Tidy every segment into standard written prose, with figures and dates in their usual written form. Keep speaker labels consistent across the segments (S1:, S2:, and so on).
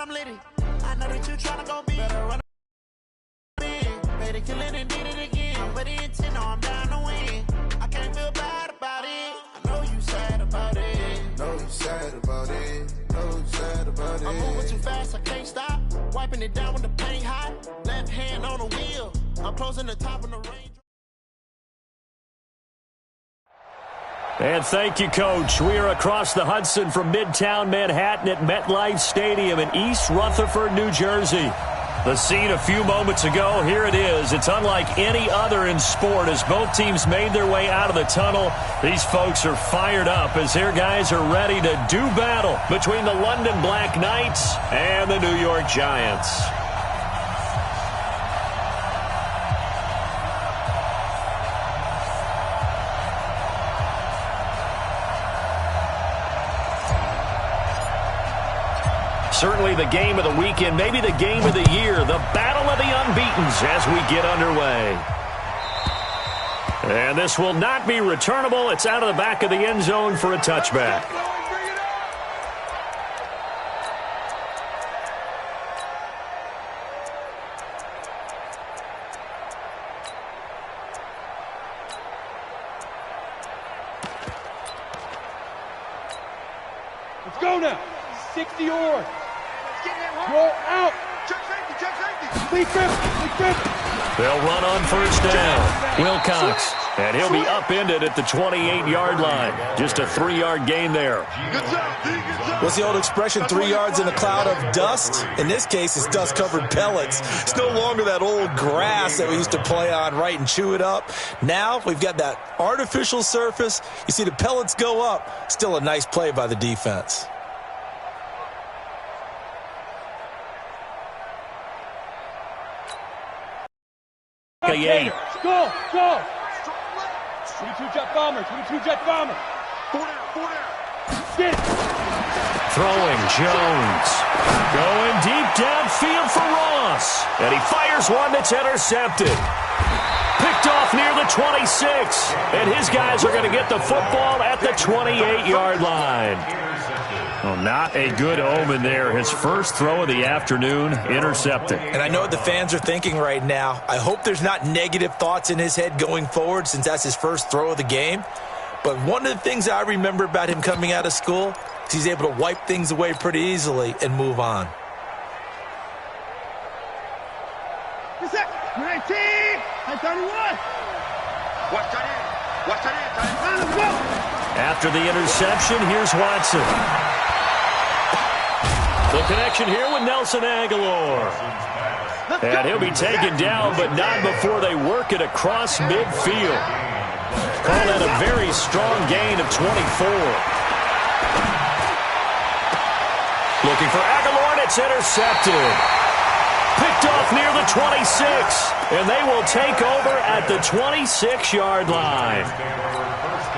S1: I'm litty. I know that you tryna go be. Better run in. Better kill it and did it again. But the intent, no, I'm down to win. I can't feel bad about it. I know you sad about it.
S2: Know you sad about it. Know you sad about it.
S1: I'm moving too fast, I can't stop. Wiping it down when the paint hot. Left hand on the wheel. I'm closing the top of the range.
S3: And thank you, Coach. We are across the Hudson from Midtown Manhattan at MetLife Stadium in East Rutherford, New Jersey. The scene a few moments ago, here it is. It's unlike any other in sport as both teams made their way out of the tunnel. These folks are fired up as their guys are ready to do battle between the London Black Knights and the New York Giants. Certainly the game of the weekend, maybe the game of the year, the battle of the unbeatens as we get underway. And this will not be returnable. It's out of the back of the end zone for a touchback.
S4: Let's go now. 60 yards. Roll out. Check safety. Lead grip.
S3: They'll run on first down. Wilcox. And he'll be upended at the 28-yard line. Just a 3-yard gain there.
S5: What's the old expression, 3 yards in a cloud of dust? In this case, it's dust-covered pellets. It's no longer that old grass that we used to play on, right, and chew it up. Now we've got that artificial surface. You see the pellets go up. Still a nice play by the defense.
S3: Eight.
S4: Go. 22 jet bomber. 4 down. Get it.
S3: Throwing Jones. Going deep downfield for Ross. And he fires one that's intercepted. Picked off near the 26. And his guys are going to get the football at the 28-yard line. Well, not a good omen there. His first throw of the afternoon, intercepted.
S5: And I know what the fans are thinking right now. I hope there's not negative thoughts in his head going forward since that's his first throw of the game. But one of the things I remember about him coming out of school is he's able to wipe things away pretty easily and move on.
S4: 19, 31. Let's go.
S3: After the interception, here's Watson. The connection here with Nelson Aguilar. And he'll be taken down, but not before they work it across midfield. Call that a very strong gain of 24. Looking for Aguilar, and it's intercepted. Picked off near the 26, and they will take over at the 26-yard line.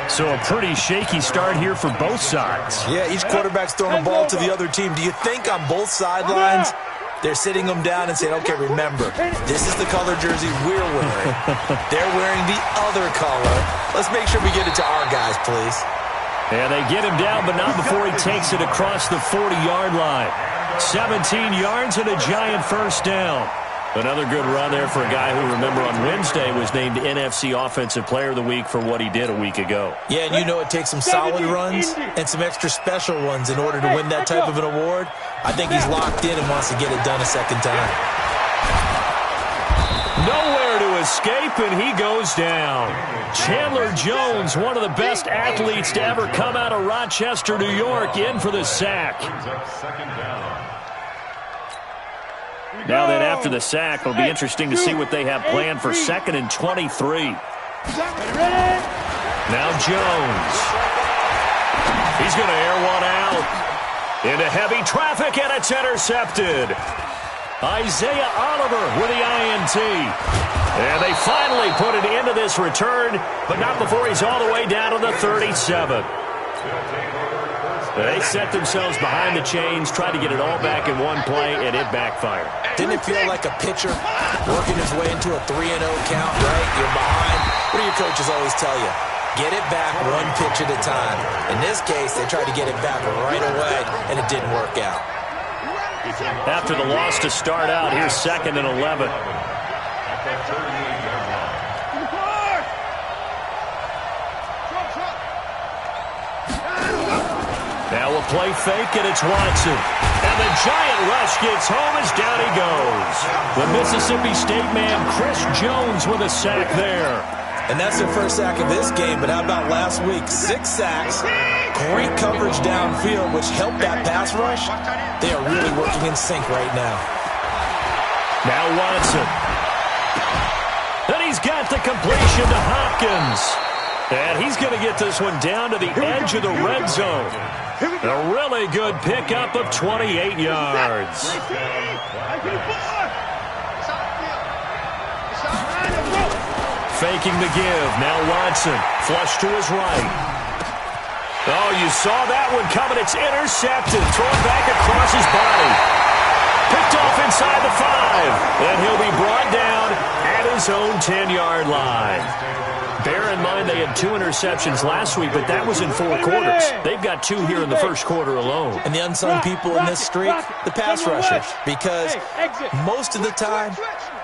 S3: So a pretty shaky start here for both sides.
S5: Yeah, each quarterback's throwing a ball to the other team. Do you think on both sidelines they're sitting them down and saying, okay, remember, this is the color jersey we're wearing. They're wearing the other color. Let's make sure we get it to our guys, please.
S3: And they get him down, but not before he takes it across the 40-yard line. 17 yards and a Giant first down. Another good run there for a guy who, remember, on Wednesday was named NFC Offensive Player of the Week for what he did a week ago.
S5: Yeah, and you know it takes some solid runs and some extra special ones in order to win that type of an award. I think he's locked in and wants to get it done a second time.
S3: Nowhere to escape, and he goes down. Chandler Jones, one of the best athletes to ever come out of Rochester, New York, in for the sack. Now then, after the sack, it'll be interesting to see what they have planned for 2nd and 23. Now Jones. He's going to air one out. Into heavy traffic, and it's intercepted. Isaiah Oliver with the INT. And they finally put it into this return, but not before he's all the way down to the 37. They set themselves behind the chains, tried to get it all back in one play, and it backfired.
S5: Didn't it feel like a pitcher working his way into a 3-0 count, right? You're behind. What do your coaches always tell you? Get it back one pitch at a time. In this case, they tried to get it back right away, and it didn't work out.
S3: after the loss to start out. Here's 2nd and 11. Now we'll play fake, and it's Watson. And the giant rush gets home as down he goes. The Mississippi State man, Chris Jones, with a sack there.
S5: And that's their first sack of this game, but how about last week? 6 sacks, great coverage downfield, which helped that pass rush. They are really working in sync right now.
S3: Now Watson. And he's got the completion to Hopkins. And he's going to get this one down to the edge of the red zone. A really good pickup of 28 yards. Faking the give. Now Watson. Flush to his right. Oh, you saw that one coming. It's intercepted. Thrown back across his body. Picked off inside the 5. And he'll be brought down at his own 10-yard line. Bear in mind they had 2 interceptions last week, but that was in 4 quarters. They've got 2 here in the first quarter alone.
S5: And the unsung people in this streak, the pass rushers, because most of the time,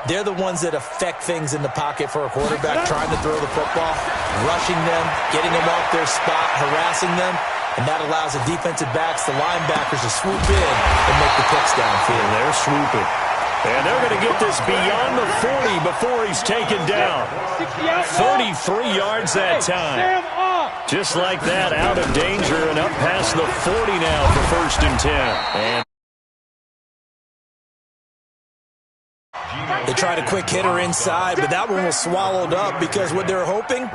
S5: they're the ones that affect things in the pocket for a quarterback, trying to throw the football, rushing them, getting them off their spot, harassing them, and that allows the defensive backs, the linebackers, to swoop in and make the picks downfield.
S3: And they're swooping. And they're going to get this beyond the 40 before he's taken down. 33 yards that time. Just like that, out of danger and up past the 40 now for 1st and 10. And
S5: they tried a quick hitter inside, but that one was swallowed up because what they're hoping,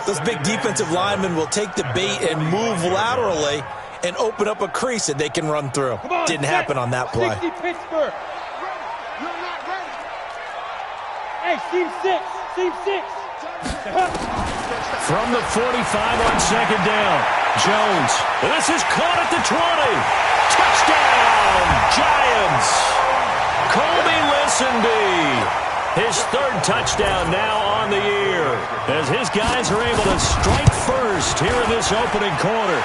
S5: those big defensive linemen will take the bait and move laterally and open up a crease that they can run through. Didn't happen on that play.
S4: Hey, team 6.
S3: from the 45 on 2nd down, Jones. This is caught at the 20. Touchdown, Giants. Colby Listenby. His 3rd touchdown now on the year as his guys are able to strike first here in this opening quarter.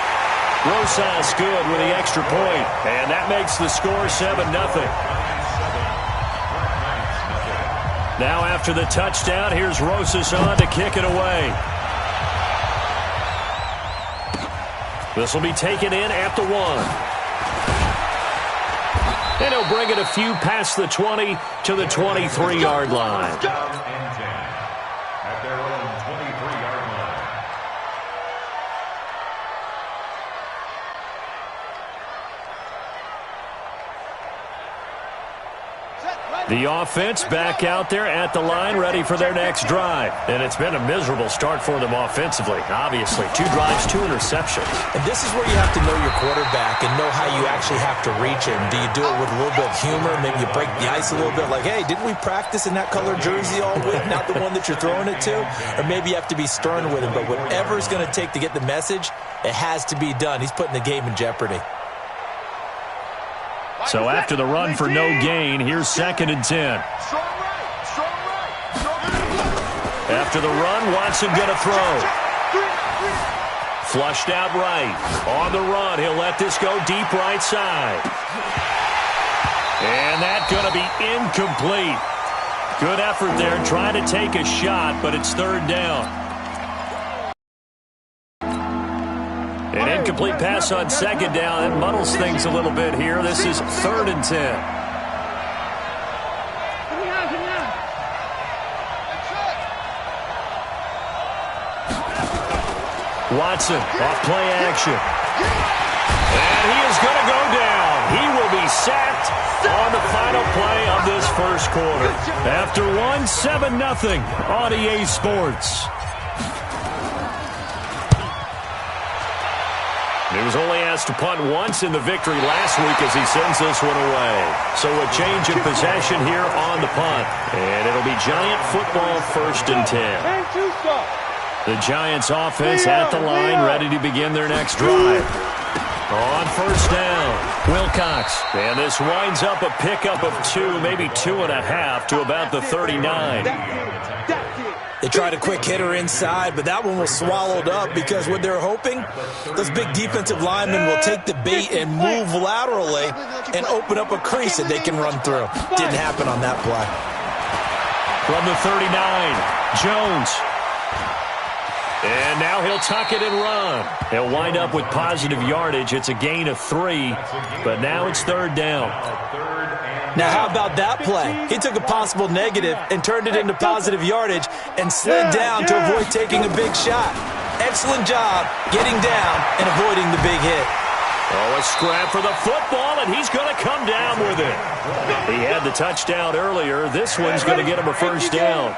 S3: Rosas good with the extra point, and that makes the score 7-0. Now after the touchdown, here's Rosas on to kick it away. This will be taken in at the 1. And he'll bring it a few past the 20 to the 23-yard line.
S6: At their own 23-yard line.
S3: The offense back out there at the line, ready for their next drive. And it's been a miserable start for them offensively. Obviously, 2 drives, 2 interceptions.
S5: And this is where you have to know your quarterback and know how you actually have to reach him. Do you do it with a little bit of humor? Maybe you break the ice a little bit like, hey, didn't we practice in that colored jersey all week, not the one that you're throwing it to? Or maybe you have to be stern with him. But whatever it's going to take to get the message, it has to be done. He's putting the game in jeopardy.
S3: So after the run for no gain, here's 2nd and 10. After the run, Watson going to throw. Flushed out right. On the run, he'll let this go deep right side. And that's going to be incomplete. Good effort there, trying to take a shot, but it's 3rd down. An incomplete pass on 2nd down. That muddles things a little bit here. This is 3rd and 10. Watson off play action. And he is going to go down. He will be sacked on the final play of this first quarter. After 7-0 on EA Sports. He was only asked to punt once in the victory last week as he sends this one away. So a change of possession here on the punt. And it'll be Giant football 1st and 10. The Giants offense at the line, ready to begin their next drive. On 1st down, Wilcox. And this winds up a pickup of 2, maybe 2.5 to about the 39.
S5: They tried a quick hitter inside, but that one was swallowed up because what they're hoping, those big defensive linemen will take the bait and move laterally and open up a crease that they can run through. Didn't happen on that play.
S3: From the 39, Jones. And now he'll tuck it and run. He'll wind up with positive yardage. It's a gain of 3, but now it's third down.
S5: Now, how about that play? He took a possible negative and turned it into positive yardage and slid down to avoid taking a big shot. Excellent job getting down and avoiding the big hit.
S3: Oh, a scrap for the football, and he's going to come down with it. He had the touchdown earlier. This one's going to get him a first down.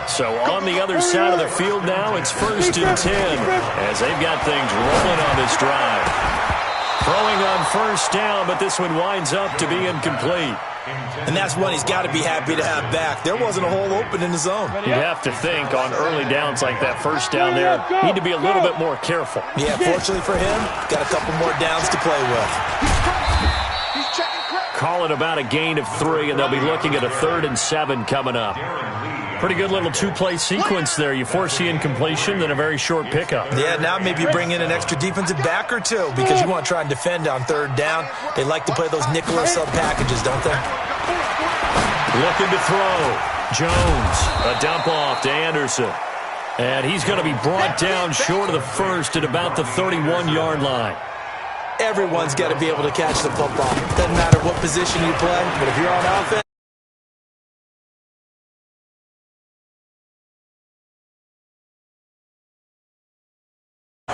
S3: So on the other side of the field now, it's 1st and 10 as they've got things rolling on this drive. Throwing on first down, but this one winds up to be incomplete.
S5: And that's one he's got to be happy to have back. There wasn't a hole open in the zone.
S3: You'd have to think on early downs like that, first down there, need to be a little bit more careful.
S5: Yeah, fortunately for him, got a couple more downs to play with.
S3: Call it about a gain of 3, and they'll be looking at a 3rd and 7 coming up. Pretty good little 2-play sequence there. You force the incompletion, then a very short pickup.
S5: Yeah, now maybe you bring in an extra defensive back or two because you want to try and defend on 3rd down. They like to play those nickel or sub packages, don't they?
S3: Looking to throw. Jones, a dump off to Anderson. And he's going to be brought down short of the first at about the 31-yard line.
S5: Everyone's got to be able to catch the football. Doesn't matter what position you play, but if you're on offense,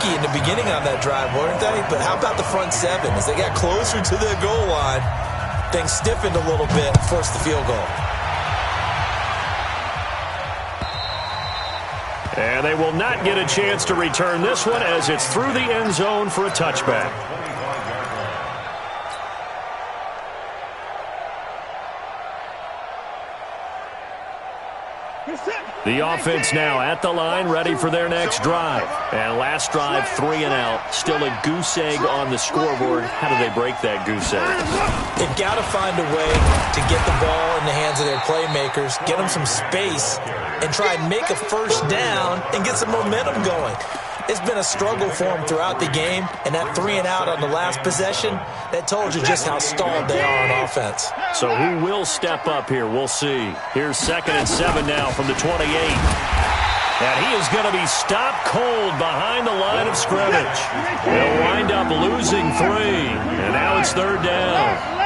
S5: in the beginning on that drive, weren't they? But how about the front 7? As they got closer to their goal line, things stiffened a little bit and forced the field goal.
S3: And they will not get a chance to return this one as it's through the end zone for a touchback. The offense now at the line, ready for their next drive. And last drive, 3 and out. Still a goose egg on the scoreboard. How do they break that goose egg?
S5: They've got to find a way to get the ball in the hands of their playmakers, get them some space, and try and make a first down and get some momentum going. It's been a struggle for them throughout the game, and that 3 and out on the last possession, that told you just how stalled they are on offense.
S3: So who will step up here? We'll see. Here's 2nd and 7 now from the 28. And he is going to be stopped cold behind the line of scrimmage. They'll wind up losing 3, and now it's 3rd down.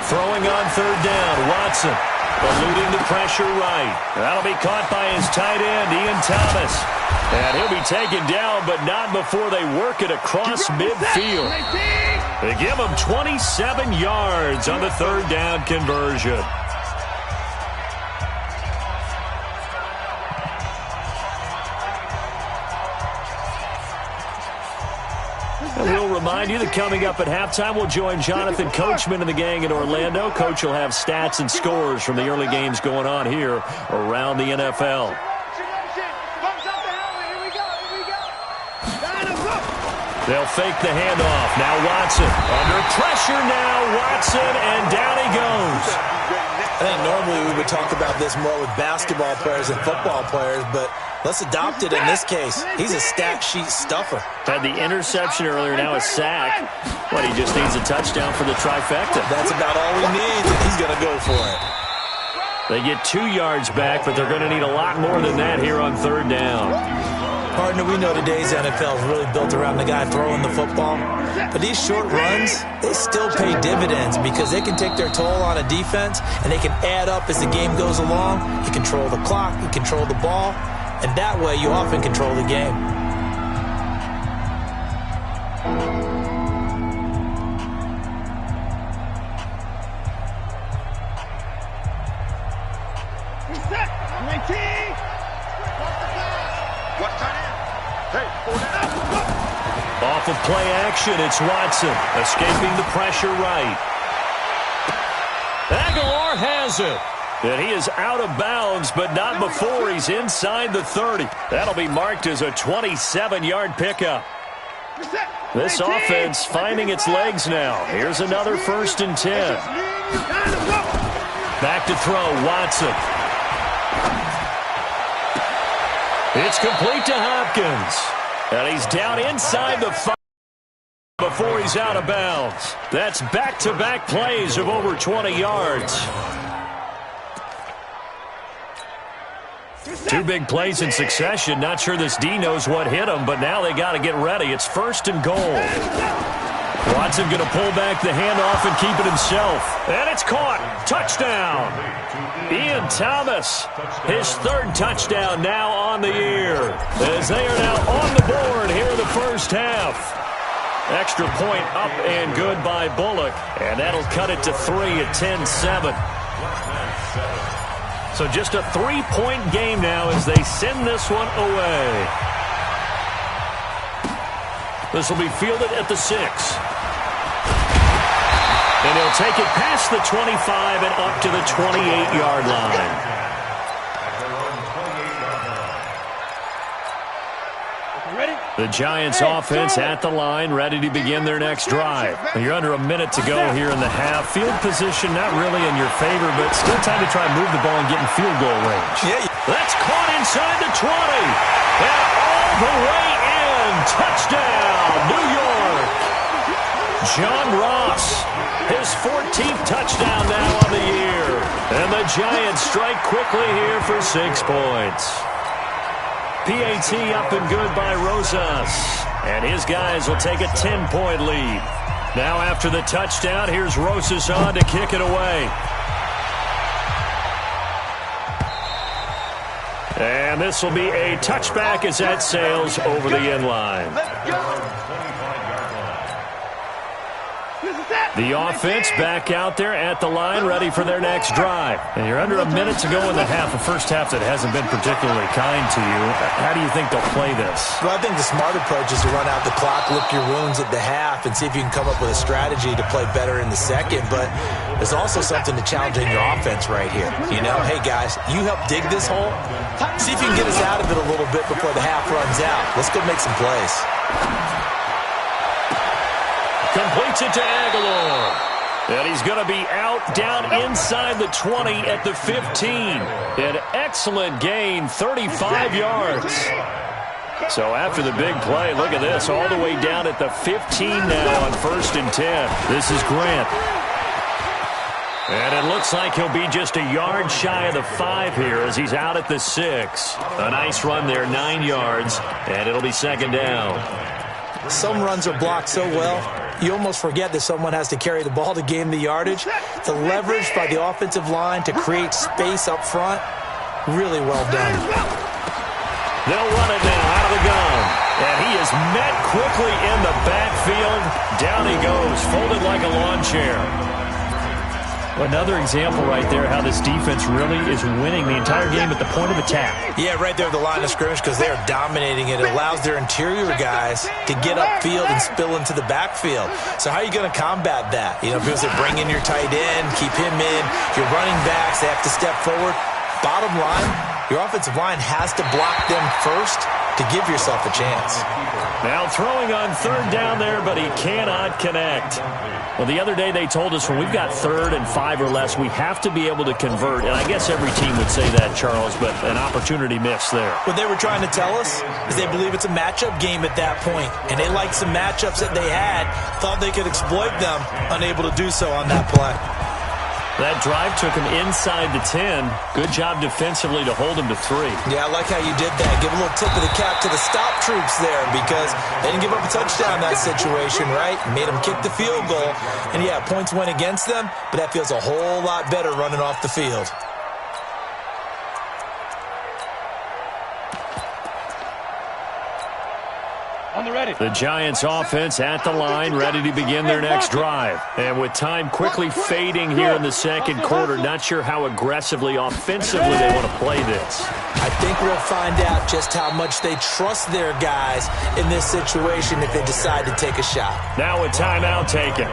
S3: Throwing on 3rd down, Watson, eluding the pressure right. That'll be caught by his tight end, Ian Thomas. And he'll be taken down, but not before they work it across midfield. They give him 27 yards on the 3rd down conversion. And we'll remind you that coming up at halftime, we'll join Jonathan Coachman and the gang in Orlando. Coach will have stats and scores from the early games going on here around the NFL. They'll fake the handoff. Now Watson. Under pressure now, Watson, and down he goes.
S5: I think normally we would talk about this more with basketball players and football players, but let's adopt it in this case. He's a stat sheet stuffer.
S3: Had the interception earlier, now a sack. But he just needs a touchdown for the trifecta.
S5: That's about all he needs, and he's going to go for it.
S3: They get 2 yards back, but they're going to need a lot more than that here on 3rd down.
S5: Partner, we know today's NFL is really built around the guy throwing the football. But these short runs, they still pay dividends because they can take their toll on a defense, and they can add up as the game goes along. You control the clock, you control the ball, and that way you often control the game.
S3: Off of play action, it's Watson, escaping the pressure right. Aguilar has it. And he is out of bounds, but not before he's inside the 30. That'll be marked as a 27-yard pickup. This offense finding its legs now. Here's another 1st and 10. Back to throw, Watson. It's complete to Hopkins. And he's down inside the 5 before he's out of bounds. That's back-to-back plays of over 20 yards. 2 big plays in succession. Not sure this D knows what hit him, but now they got to get ready. It's 1st and goal. Watson going to pull back the handoff and keep it himself. And it's caught. Touchdown. Ian Thomas, his 3rd touchdown now on the year, as they are now on the board here in the first half. Extra point up and good by Bullock, and that'll cut it to 3 at 10-7. So just a 3-point game now as they send this one away. This will be fielded at the 6. And he'll take it past the 25 and up to the 28-yard line. The Giants offense at the line, ready to begin their next drive. You're under a minute to go here in the half. Field position not really in your favor, but still time to try and move the ball and get in field goal range.
S5: Yeah.
S3: That's caught inside the 20. And all the way in. Touchdown, New York. John Ross, his 14th touchdown now on the year. And the Giants strike quickly here for 6 points. PAT up and good by Rosas. And his guys will take a 10-point lead. Now after the touchdown, here's Rosas on to kick it away. And this will be a touchback as that sails over the end line. The offense back out there at the line, ready for their next drive. And you're under a minute to go in the half, a first half that hasn't been particularly kind to you. How do you think they'll play this?
S5: Well, I think the smart approach is to run out the clock, lick your wounds at the half, and see if you can come up with a strategy to play better in the second. But there's also something to challenge in your offense right here. You know, hey, guys, you help dig this hole. See if you can get us out of it a little bit before the half runs out. Let's go make some plays.
S3: Completes it to Aguilar. And he's going to be out down inside the 20 at the 15. An excellent gain, 35 yards. So after the big play, look at this, all the way down at the 15 now on 1st and 10. This is Grant. And it looks like he'll be just a yard shy of the 5 here as he's out at the 6. A nice run there, 9 yards, and it'll be 2nd down.
S5: Some runs are blocked so well, you almost forget that someone has to carry the ball to gain the yardage. The leverage by the offensive line to create space up front, really well done.
S3: They'll run it now out of the gun. And he is met quickly in the backfield. Down he goes, folded like a lawn chair. Another example right there how this defense really is winning the entire game at the point of attack.
S5: Yeah, right there at the line of scrimmage because they are dominating it. It allows their interior guys to get upfield and spill into the backfield. So how are you going to combat that? You know, because they bring in your tight end, keep him in. Your running backs, they have to step forward. Bottom line, your offensive line has to block them first to give yourself a chance.
S3: Now throwing on 3rd down there, but he cannot connect. Well, the other day they told us when we've got 3rd and 5 or less, we have to be able to convert. And I guess every team would say that, Charles, but an opportunity missed there.
S5: What they were trying to tell us is they believe it's a matchup game at that point. And they liked some matchups that they had, thought they could exploit them, unable to do so on that play.
S3: That drive took him inside the 10. Good job defensively to hold him to 3.
S5: Yeah, I like how you did that. Give a little tip of the cap to the stop troops there because they didn't give up a touchdown in that situation, right? Made them kick the field goal. And, yeah, points went against them, but that feels a whole lot better running off the field.
S3: The Giants offense at the line, ready to begin their next drive. And with time quickly fading here in the second quarter, not sure how aggressively, offensively they want to play this.
S5: I think we'll find out just how much they trust their guys in this situation if they decide to take a shot.
S3: Now a timeout taken.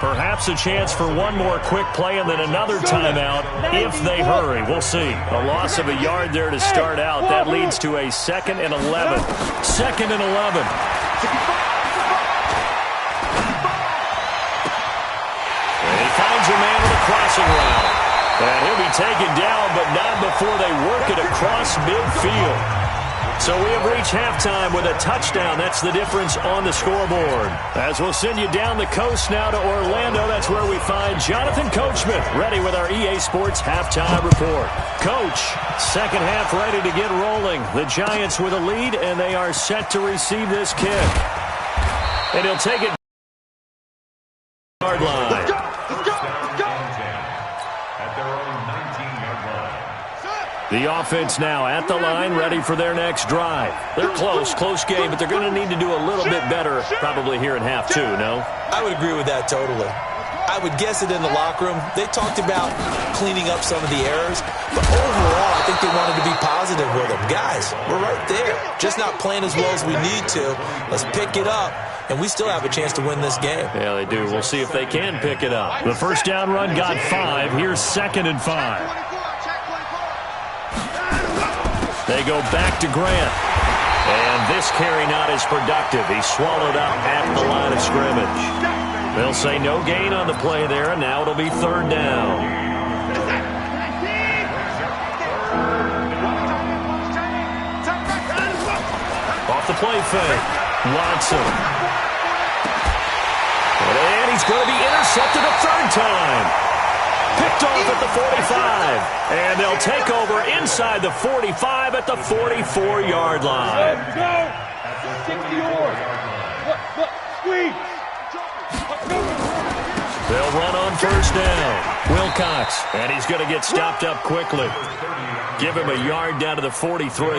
S3: Perhaps a chance for one more quick play and then another timeout if they hurry. We'll see. A loss of a yard there to start out. That leads to a 2nd and 11. 2nd and 11. And he finds a man with a crossing route. And he'll be taken down, but not before they work it across midfield. So we have reached halftime with a touchdown. That's the difference on the scoreboard. As we'll send you down the coast now to Orlando, that's where we find Jonathan Coachman ready with our EA Sports halftime report. Coach, second half ready to get rolling. The Giants with a lead, and they are set to receive this kick. And he'll take it yard line. The offense now at the line, ready for their next drive. They're close game, but they're going to need to do a little bit better probably here in half 2, no?
S5: I would agree with that totally. I would guess it in the locker room. They talked about cleaning up some of the errors, but overall, I think they wanted to be positive with them. Guys, we're right there. Just not playing as well as we need to. Let's pick it up, and we still have a chance to win this game.
S3: Yeah, they do. We'll see if they can pick it up. The first down run got 5. Here's 2nd and 5. They go back to Grant. And this carry not as productive. He's swallowed up at the line of scrimmage. They'll say no gain on the play there, and now it'll be 3rd down. Off the play fake. Watson. And he's going to be intercepted a 3rd time. Picked off at the 45. And they'll take over inside the 45 at the 44-yard line.
S4: Let's go. 60 yards. Look, squeeze.
S3: They'll run on first down. Wilcox. And he's going to get stopped up quickly. Give him a yard down to the 43.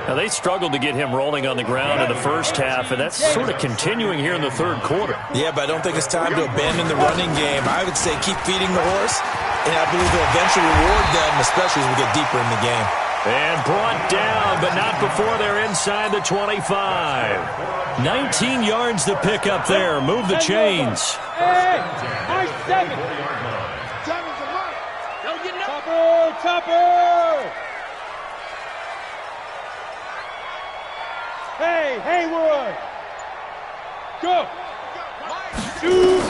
S3: Now, they struggled to get him rolling on the ground in the first half, and that's sort of continuing here in the 3rd quarter.
S5: Yeah, but I don't think it's time to abandon the running game. I would say keep feeding the horse, and I believe they'll eventually reward them, especially as we get deeper in the game.
S3: And brought down, but not before they're inside the 25. 19 yards to pick up there. Move the chains.
S4: Hey, nice 7. Topper. Hey, Haywood. Go. Shoot.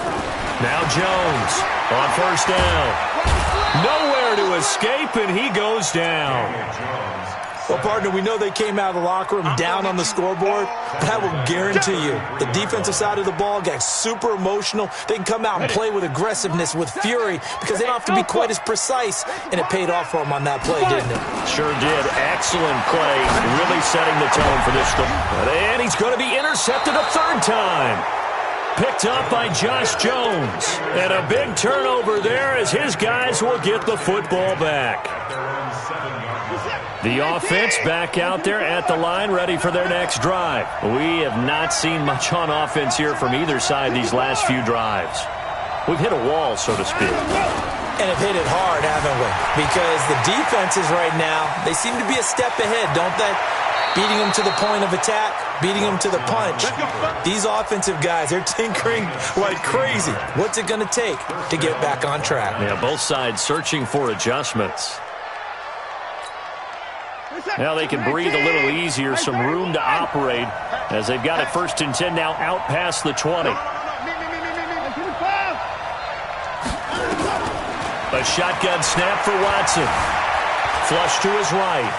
S3: Now Jones on first down. Nowhere to escape, and he goes down.
S5: Well, partner, we know they came out of the locker room down on the scoreboard, but I will guarantee you the defensive side of the ball got super emotional. They can come out and play with aggressiveness, with fury, because they don't have to be quite as precise, and it paid off for them on that play, didn't it?
S3: Sure did. Excellent play, really setting the tone for this one. And he's going to be intercepted a 3rd time. Picked up by Josh Jones. And a big turnover there as his guys will get the football back. The offense back out there at the line, ready for their next drive. We have not seen much on offense here from either side these last few drives. We've hit a wall, so to speak.
S5: And have hit it hard, haven't we? Because the defenses right now, they seem to be a step ahead, don't they? Beating them to the point of attack, beating them to the punch. These offensive guys, they're tinkering like crazy. What's it going to take to get back on track?
S3: Yeah, both sides searching for adjustments. Now they can breathe a little easier, some room to operate as they've got it 1st and 10 now out past the 20. A shotgun snap for Watson. Flush to his right.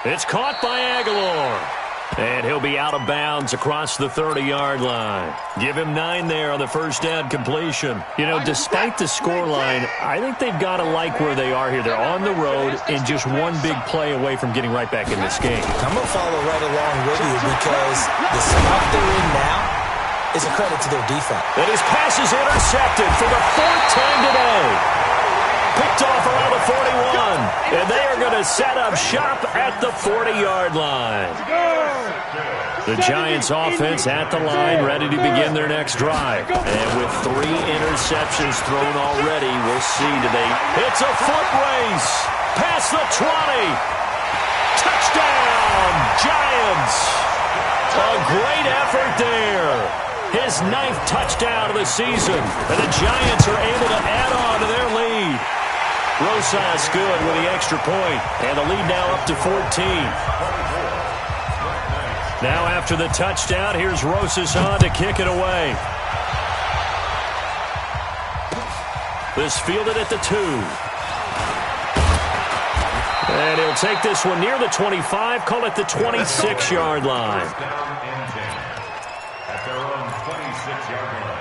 S3: It's caught by Aguilar. And he'll be out of bounds across the 30-yard line. Give him 9 there on the first down completion. You know, despite the scoreline, I think they've got to like where they are here. They're on the road and just one big play away from getting right back in this game.
S5: I'm going to follow right along with you because the spot they're in now is a credit to their defense.
S3: And his pass is intercepted for the 4th time today. Picked off around the 41. And they are going to set up shop at the 40-yard line. The Giants offense at the line, ready to begin their next drive. And with 3 interceptions thrown already, we'll see today. It's a foot race. Past the 20. Touchdown, Giants. A great effort there. his 9th touchdown of the season. And the Giants are able to add on to their lead. Rosas good with the extra point, and the lead now up to 14. Now after the touchdown, here's Rosas on to kick it away. This fielded at the 2. And he'll take this one near the 25, call it the 26-yard line.
S6: At their own 26-yard line.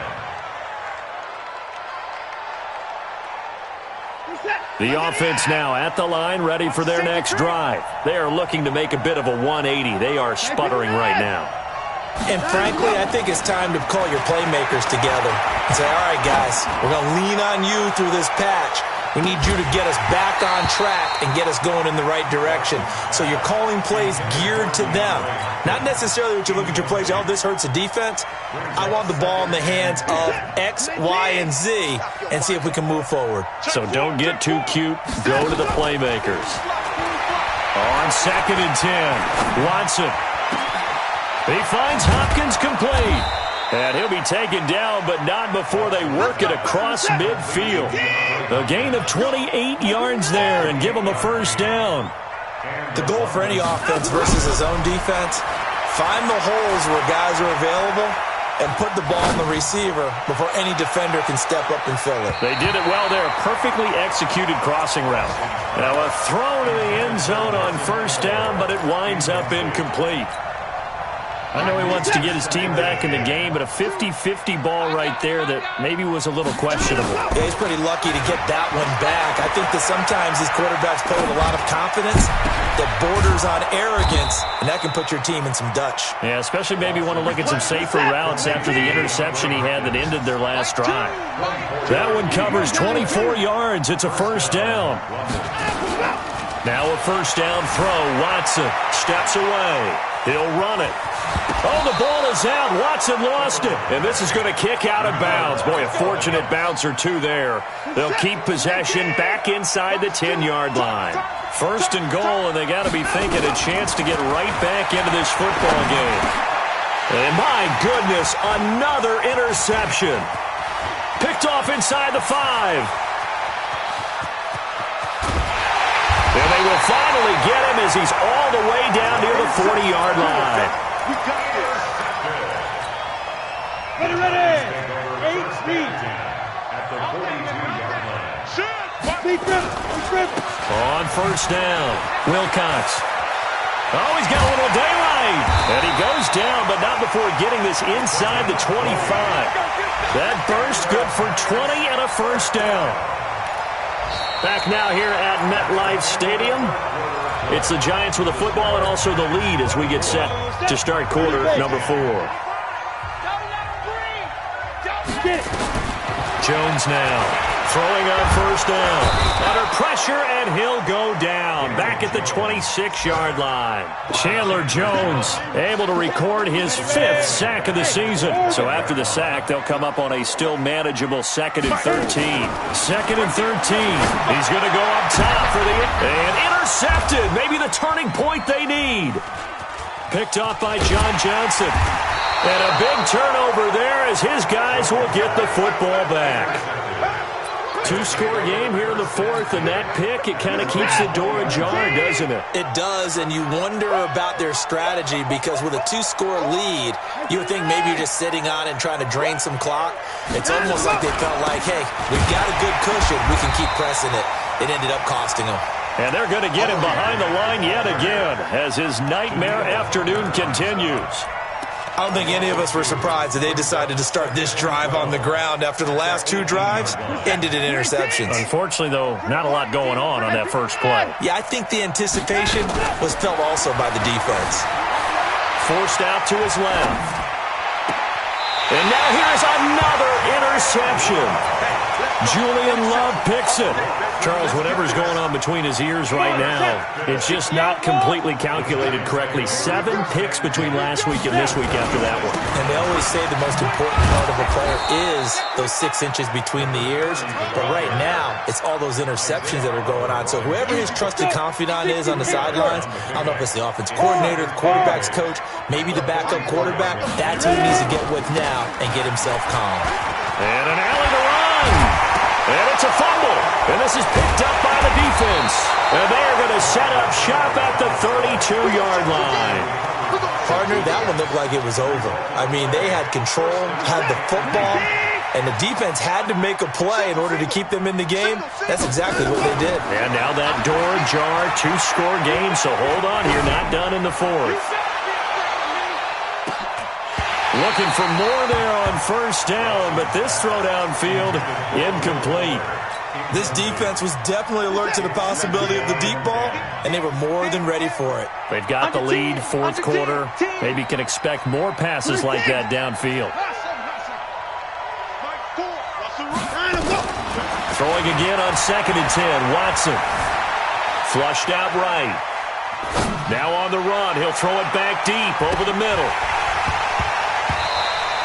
S3: The offense now at the line, ready for their next drive. They are looking to make a bit of a 180. They are sputtering right now.
S5: And frankly, I think it's time to call your playmakers together and say, all right, guys, we're going to lean on you through this patch. We need you to get us back on track and get us going in the right direction. So you're calling plays geared to them. Not necessarily what you look at your plays, oh, this hurts the defense. I want the ball in the hands of X, Y, and Z and see if we can move forward.
S3: So don't get too cute. Go to the playmakers. On 2nd and 10, Watson. He finds Hopkins complete. And he'll be taken down, but not before they work it across midfield. A gain of 28 yards there and give him a first down.
S5: The goal for any offense versus his own defense, find the holes where guys are available and put the ball on the receiver before any defender can step up and fill it.
S3: They did it well there. Perfectly executed crossing route. Now a throw to the end zone on first down, but it winds up incomplete. I know he wants to get his team back in the game, but a 50-50 ball right there that maybe was a little questionable.
S5: Yeah, he's pretty lucky to get that one back. I think that sometimes these quarterbacks play with a lot of confidence that borders on arrogance, and that can put your team in some Dutch.
S3: Yeah, especially maybe want to look at some safer routes after the interception he had that ended their last drive. That one covers 24 yards. It's a first down. Now a first down throw. Watson steps away. He'll run it. Oh, the ball is out. Watson lost it. And this is going to kick out of bounds. Boy, a fortunate bounce or two there. They'll keep possession back inside the 10-yard line. First and goal, and they got to be thinking a chance to get right back into this football game. And my goodness, another interception. Picked off inside the 5. And they will finally get him as he's all the way down near the 40-yard line.
S4: We got this. Ready. 8 speed.
S6: At the 42-yard line.
S4: Speed grip.
S3: On first down, Wilcox. Oh, he's got a little daylight. And he goes down, but not before getting this inside the 25. That burst good for 20 and a first down. Back now here at MetLife Stadium. It's the Giants with the football and also the lead as we get set to start quarter number 4. Jones now throwing on first down. Under pressure, and he'll go down. Back at the 26-yard line. Chandler Jones able to record his 5th sack of the season. So after the sack, they'll come up on a still manageable 2nd and 13. 2nd and 13. He's going to go up top for the... And intercepted. Maybe the turning point they need. Picked off by John Johnson. And a big turnover there as his guys will get the football back. 2-score game here in the 4th, and that pick, it kind of keeps the door ajar, doesn't it?
S5: It does, and you wonder about their strategy because with a 2-score lead, you would think maybe you're just sitting on it and trying to drain some clock. It's almost like they felt like, hey, we've got a good cushion. We can keep pressing it. It ended up costing them.
S3: And they're going to get him behind the line yet again as his nightmare afternoon continues.
S5: I don't think any of us were surprised that they decided to start this drive on the ground after the last 2 drives ended in interceptions.
S3: Unfortunately, though, not a lot going on that first play.
S5: Yeah, I think the anticipation was felt also by the defense.
S3: Forced out to his left. And now here's another interception. Julian Love picks it. Charles, whatever's going on between his ears right now, it's just not completely calculated correctly. 7 picks between last week and this week after that one.
S5: And they always say the most important part of a player is those 6 inches between the ears. But right now, it's all those interceptions that are going on. So whoever his trusted confidant is on the sidelines, I don't know if it's the offense coordinator, the quarterback's coach, maybe the backup quarterback, that's who he needs to get with now and get himself calm.
S3: And an alley to run. And it's a fumble. And this is picked up by the defense. And they're going to set up shop at the 32-yard line.
S5: Partner, that one looked like it was over. I mean, they had control, had the football, and the defense had to make a play in order to keep them in the game. That's exactly what they did.
S3: And now that door ajar, 2-score game, so hold on here, not done in the 4th. Looking for more there on first down, but this throw downfield, incomplete.
S5: This defense was definitely alert to the possibility of the deep ball, and they were more than ready for it.
S3: They've got the lead, 4th quarter. Maybe can expect more passes like that downfield. Throwing again on 2nd and 10, Watson. Flushed out right. Now on the run, he'll throw it back deep over the middle.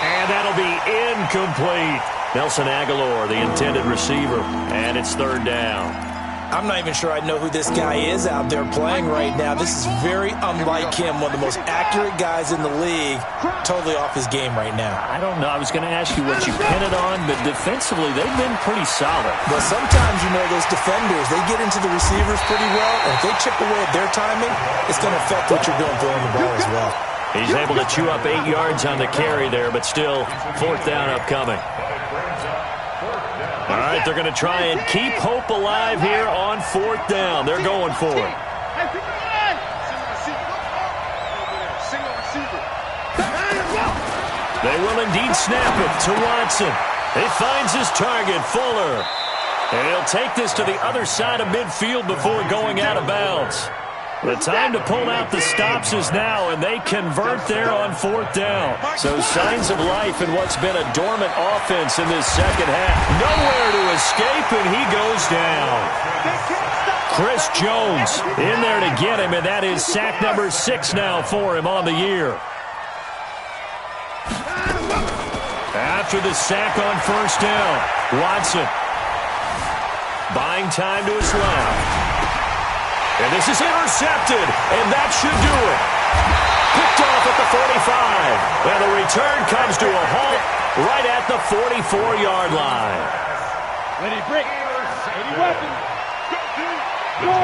S3: And that'll be incomplete. Nelson Aguilar, the intended receiver, and it's 3rd down.
S5: I'm not even sure I know who this guy is out there playing right now. This is very unlike him, one of the most accurate guys in the league, totally off his game right now.
S3: I don't know. I was going to ask you what you pin it on, but defensively, they've been pretty solid.
S5: Well, sometimes, you know, those defenders, they get into the receivers pretty well, and if they chip away at their timing, it's going to affect what you're doing throwing the ball as well.
S3: He's able to chew up 8 yards on the carry there, but still 4th down upcoming. All right, they're going to try and keep hope alive here on 4th down. They're going for it. They will indeed snap it to Watson. He finds his target, Fuller. And he'll take this to the other side of midfield before going out of bounds. The time to pull out the stops is now, and they convert there on 4th down. So signs of life in what's been a dormant offense in this second half. Nowhere to escape, and he goes down. Chris Jones in there to get him, and that is sack number 6 now for him on the year. After the sack on 1st down, Watson buying time to his left. And this is intercepted, and that should do it. Picked off at the 45. And the return comes to a halt right at the 44-yard line.
S4: Ready, break. Ready, weapon. Go.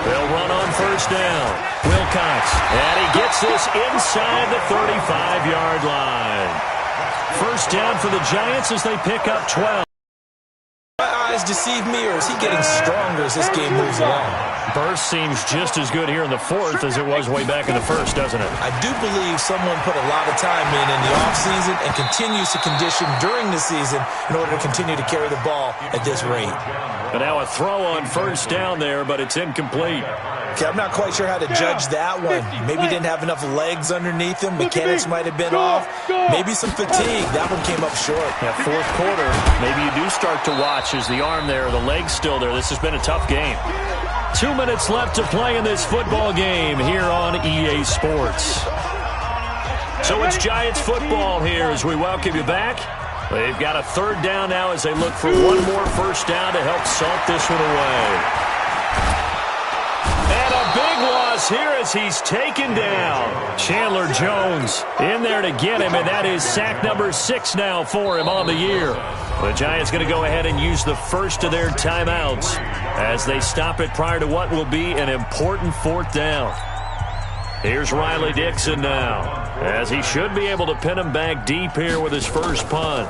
S3: They'll run on 1st down. Wilcox, and he gets this inside the 35-yard line. 1st down for the Giants as they pick up 12.
S5: Deceive me, or is he getting stronger as this game moves along?
S3: Burst seems just as good here in the 4th as it was way back in the 1st, doesn't it?
S5: I do believe someone put a lot of time in the offseason and continues to condition during the season in order to continue to carry the ball at this rate.
S3: But now a throw on 1st down there, but it's incomplete.
S5: Okay, I'm not quite sure how to judge that one. Maybe he didn't have enough legs underneath him. Mechanics might have been off. Maybe some fatigue. That one came up short.
S3: Yeah, 4th quarter, maybe you do start to watch as the arm there, the leg's still there. This has been a tough game. 2 minutes left to play in this football game here on EA Sports. So it's Giants football here as we welcome you back. They've got a 3rd down now as they look for one more 1st down to help salt this one away. And a big loss here as he's taken down. Chandler Jones in there to get him, and that is sack number 6 now for him on the year. The Giants going to go ahead and use the first of their timeouts as they stop it prior to what will be an important 4th down. Here's Riley Dixon now, as he should be able to pin him back deep here with his first punt.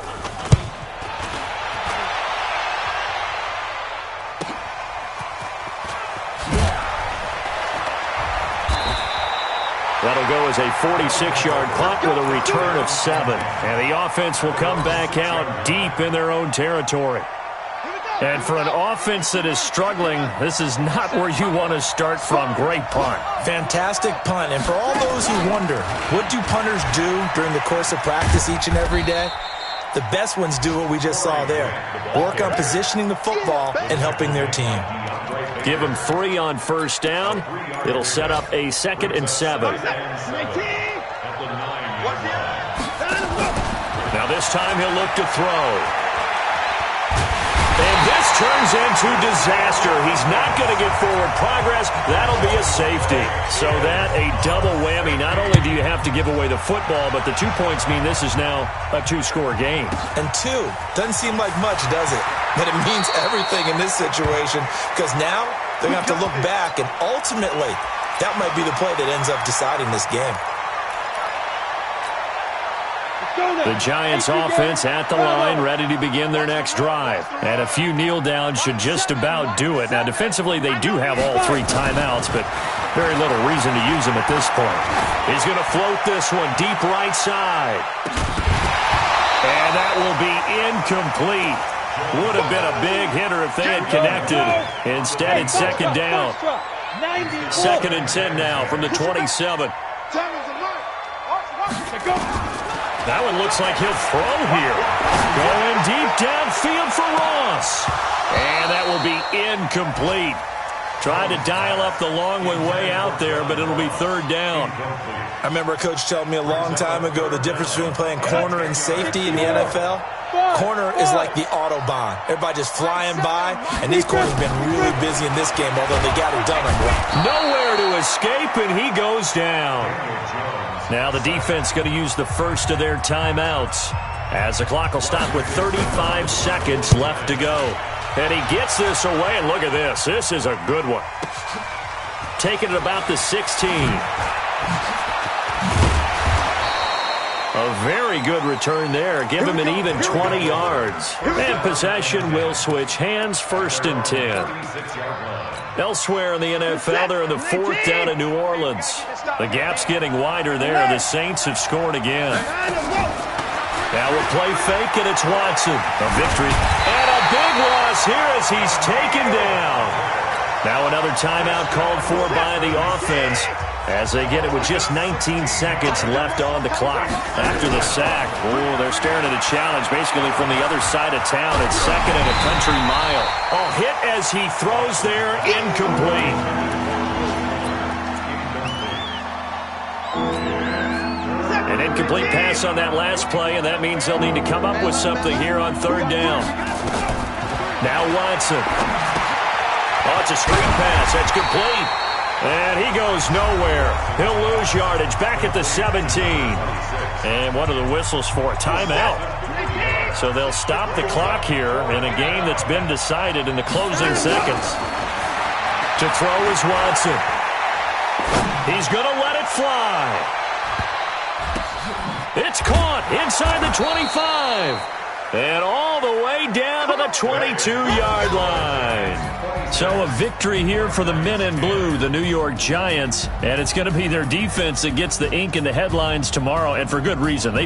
S3: That'll go as a 46-yard punt with a return of 7. And the offense will come back out deep in their own territory. And for an offense that is struggling, this is not where you want to start from. Great punt.
S5: Fantastic punt. And for all those who wonder, what do punters do during the course of practice each and every day? The best ones do what we just saw there. Work on positioning the football and helping their team.
S3: Give them 3 on first down. It'll set up a 2nd and 7. Now this time he'll look to throw. And this turns into disaster. He's not going to get forward progress. That'll be a safety. So that a double whammy. Not only do you have to give away the football, but the 2 points mean this is now a 2-score game.
S5: And 2 doesn't seem like much, does it? But it means everything in this situation, because now they're going to have to look back, and ultimately that might be the play that ends up deciding this game.
S3: The Giants offense at the line, ready to begin their next drive. And a few kneel downs should just about do it. Now, defensively, they do have all 3 timeouts, but very little reason to use them at this point. He's going to float this one deep right side. And that will be incomplete. Would have been a big hitter if they had connected. Instead, it's 2nd down. 2nd and 10 now from the 27. That one looks like he'll throw here. Going deep downfield for Ross. And that will be incomplete. Tried to dial up the long way out there, but it'll be 3rd down.
S5: I remember a coach telling me a long time ago the difference between playing corner and safety in the NFL. Corner is like the Autobahn. Everybody just flying by, and these corners have been really busy in this game, although they got it done.
S3: Nowhere to escape, and he goes down. Now the defense going to use the first of their timeouts as the clock will stop with 35 seconds left to go. And he gets this away, and look at this. This is a good one. Taking it about the 16. A very good return there. Give him an even 20 yards. And possession will switch hands, 1st and 10. Elsewhere in the NFL, they're in the 4th down in New Orleans. The gap's getting wider there. The Saints have scored again. Now we'll play fake, and it's Watson. A victory. And a big loss here as he's taken down. Now another timeout called for by the offense as they get it with just 19 seconds left on the clock. After the sack, they're staring at a challenge basically from the other side of town. It's 2nd and a country mile. A hit as he throws there, incomplete. An incomplete pass on that last play, and that means they'll need to come up with something here on 3rd down. Now Watson. Oh, it's a screen pass. That's complete. And he goes nowhere. He'll lose yardage back at the 17. And one of the whistles for a timeout. So they'll stop the clock here in a game that's been decided in the closing seconds. To throw is Watson. He's going to let it fly. It's caught inside the 25. And all the way down to the 22-yard line. So a victory here for the men in blue, the New York Giants. And it's going to be their defense that gets the ink in the headlines tomorrow, and for good reason.